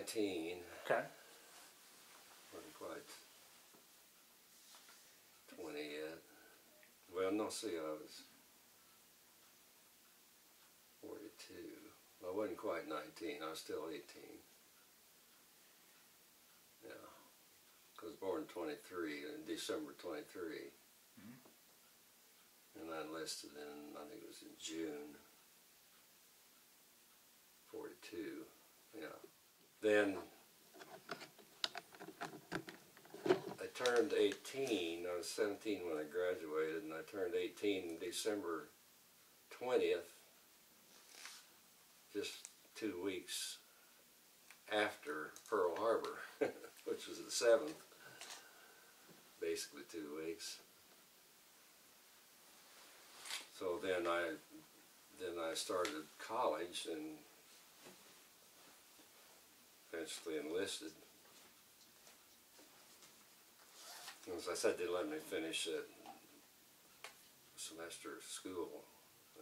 19. Okay. Wasn't quite 20 yet. Well, no, see, I was 42. I wasn't quite 19. I was still 18. Yeah. I was born 23, in December 23. And I enlisted in, I think it was in June 42. Yeah. Then I turned 18. I was 17 when I graduated, and I turned 18 December 20th, just 2 weeks after Pearl Harbor, which was the 7th, basically 2 weeks. So then I started college and eventually enlisted. As I said, they let me finish a semester of school,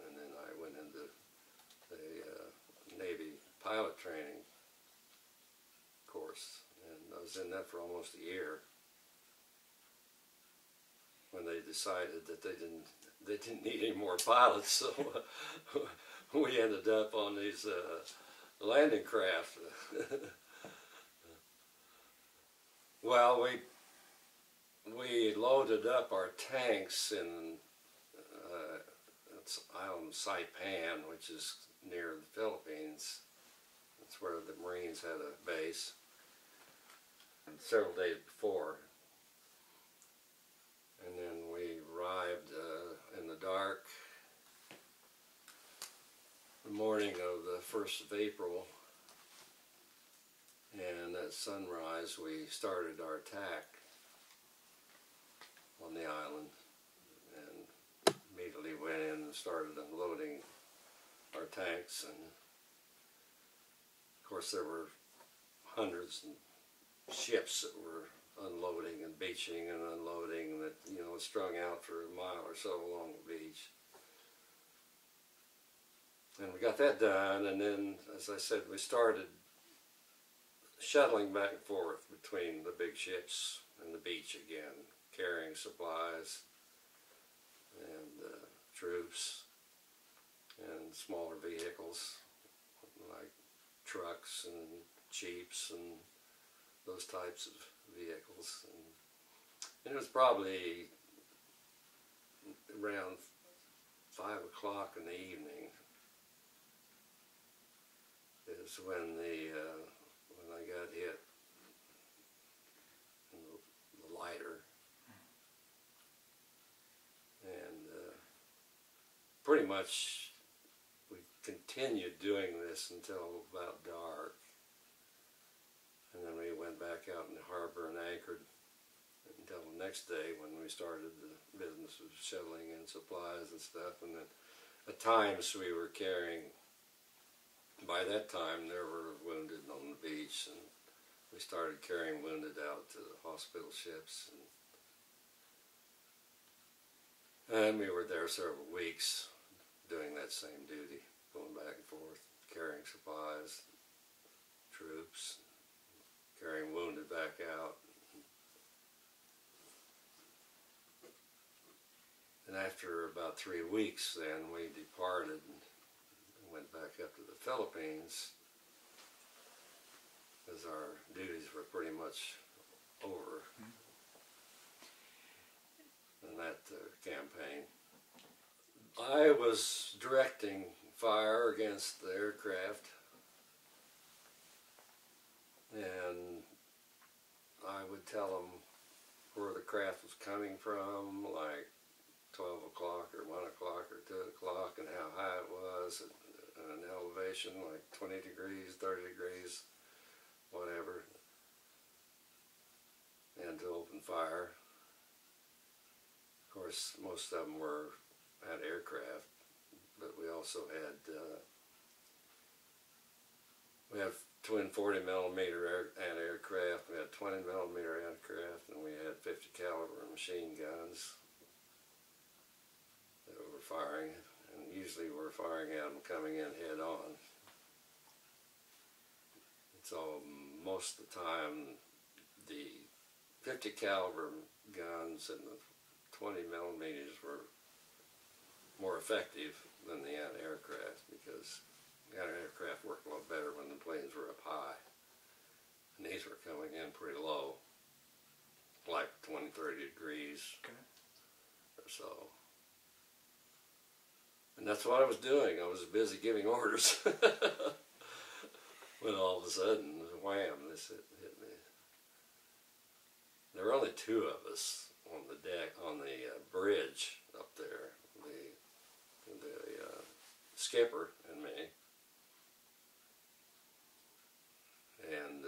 and then I went into the Navy pilot training course, and I was in that for almost a year when they decided that they didn't need any more pilots, so we ended up on these landing craft. Well, we loaded up our tanks in Island Saipan, which is near the Philippines. That's where the Marines had a base. And several days before. And then we arrived in the dark the morning of the 1st of April. And at sunrise we started our attack on the island, and immediately went in and started unloading our tanks. And of course there were hundreds of ships that were unloading and beaching and unloading, that, you know, strung out for a mile or so along the beach. And we got that done, and then, as I said, we started shuttling back and forth between the big ships and the beach again, carrying supplies and troops and smaller vehicles like trucks and jeeps and those types of vehicles. And it was probably around 5 o'clock in the evening is when when I got hit in the lighter. And pretty much we continued doing this until about dark. And then we went back out in the harbor and anchored until the next day when we started the business of shuttling in supplies and stuff. And then at times we were carrying, by that time there were wounded on the beach, and we started carrying wounded out to the hospital ships. And we were there several weeks doing that same duty, going back and forth, carrying supplies, troops, carrying wounded back out. And after about 3 weeks then we departed and went back up to the Philippines, as our duties were pretty much over in that campaign. I was directing fire against the aircraft, and I would tell them where the craft was coming from, like 12 o'clock or 1 o'clock or 2 o'clock, and how high it was, and an elevation like 20 degrees, 30 degrees, whatever, and to open fire. Of course, most of them had aircraft, but we also had we have twin 40mm anti-aircraft, we had 20mm aircraft, and we had 50 caliber machine guns that we were firing, and usually we're firing at them coming in head on. So most of the time the 50 caliber guns and the 20 millimeters were more effective than the anti-aircraft, because the anti-aircraft worked a lot better when the planes were up high. And these were coming in pretty low, like 20, 30 degrees or so. And that's what I was doing. I was busy giving orders. When all of a sudden, wham, this hit me. There were only two of us on the deck, on the bridge up there. The skipper and me. And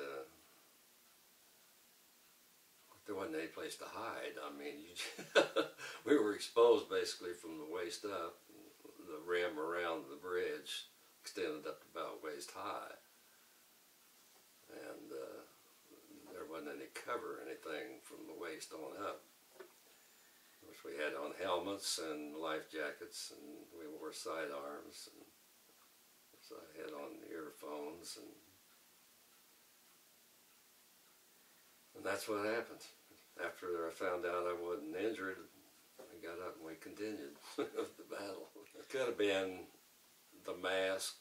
there wasn't any place to hide. I mean, we were exposed basically from the waist up. The rim around the bridge extended up to about waist high. And there wasn't any cover or anything from the waist on up. Of course, we had on helmets and life jackets, and we wore sidearms, and so I had on earphones, and that's what happened. After I found out I wasn't injured, I got up and we continued the battle. It could have been the mask,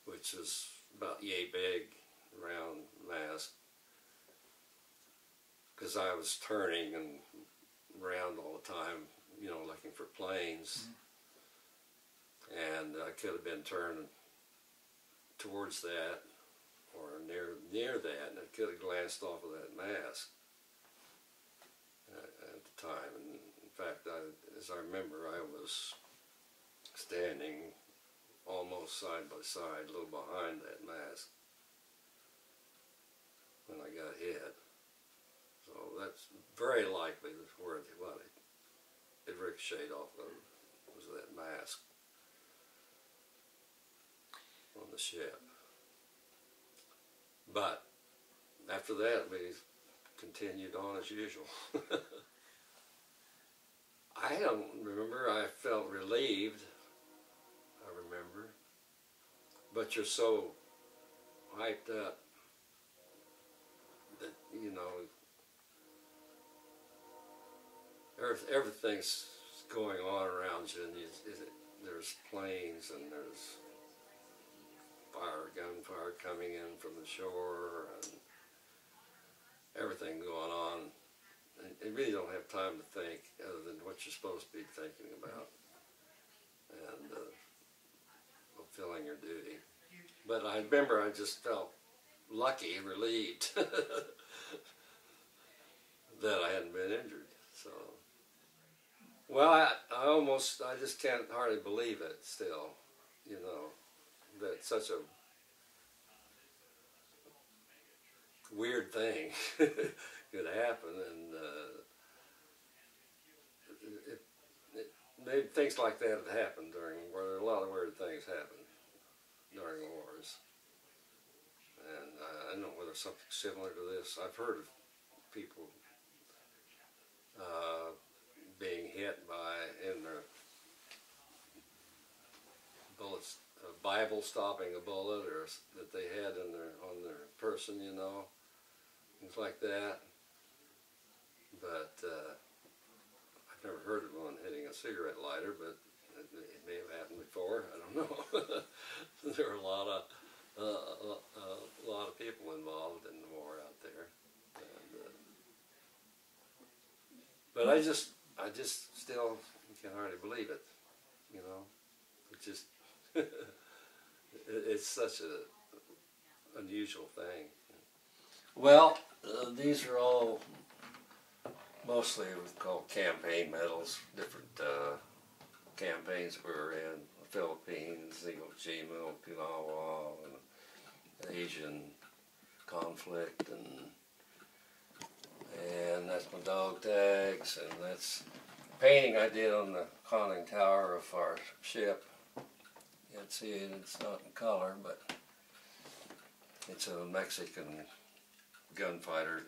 which is about yay big, round mask, because I was turning and around all the time, you know, looking for planes. And I could have been turned towards that or near that, and I could have glanced off of that mask at the time. And in fact, as I remember, I was standing almost side by side, a little behind that mask, when I got hit. So that's very likely where it ricocheted off of, was that mask on the ship. But after that, we continued on as usual. I don't remember. I felt relieved, I remember. But you're so hyped up that, you know, everything's going on around you, and there's planes and there's gunfire coming in from the shore, and everything going on. And you really don't have time to think other than what you're supposed to be thinking about and fulfilling your duty. But I remember I just felt lucky, relieved that I hadn't been injured. So, well, I just can't hardly believe it still, you know, that such a weird thing could happen, and maybe things like that have happened where a lot of weird things happen during wars. And I don't know whether something similar to this. I've heard of people being hit in their bullets, a Bible stopping a bullet, or that they had on their person, you know, things like that. But I've never heard of one hitting a cigarette lighter, but it may have happened before. I don't know. There are a lot of people involved in the war out there, and, but I just still can hardly believe it. You know, it just it's such a unusual thing. Well, these are all mostly called campaign medals, different campaigns we were in, the Philippines, Iwo Jima, Okinawa, and the Asian conflict, and that's my dog tags, and that's painting I did on the conning tower of our ship. You can see it, it's not in color, but it's a Mexican gunfighter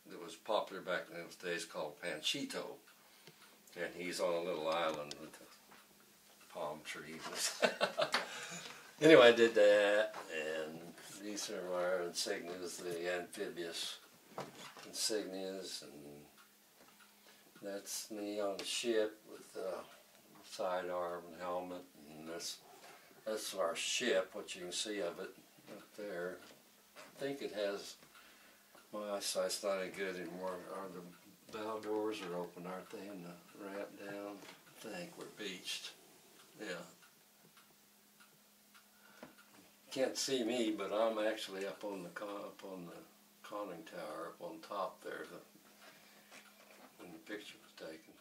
that was popular back in those days, called Panchito, and he's on a little island with palm trees. Anyway, I did that, and These are our insignias, the amphibious insignias, and that's me on the ship with the sidearm and helmet, and that's our ship, what you can see of it up there. I think it has, my eyesight's not any good anymore. The bow doors are open, aren't they, and the ramp down? I think we're beached. Yeah. Can't see me, but I'm actually up on the conning tower, up on top there, when the picture was taken.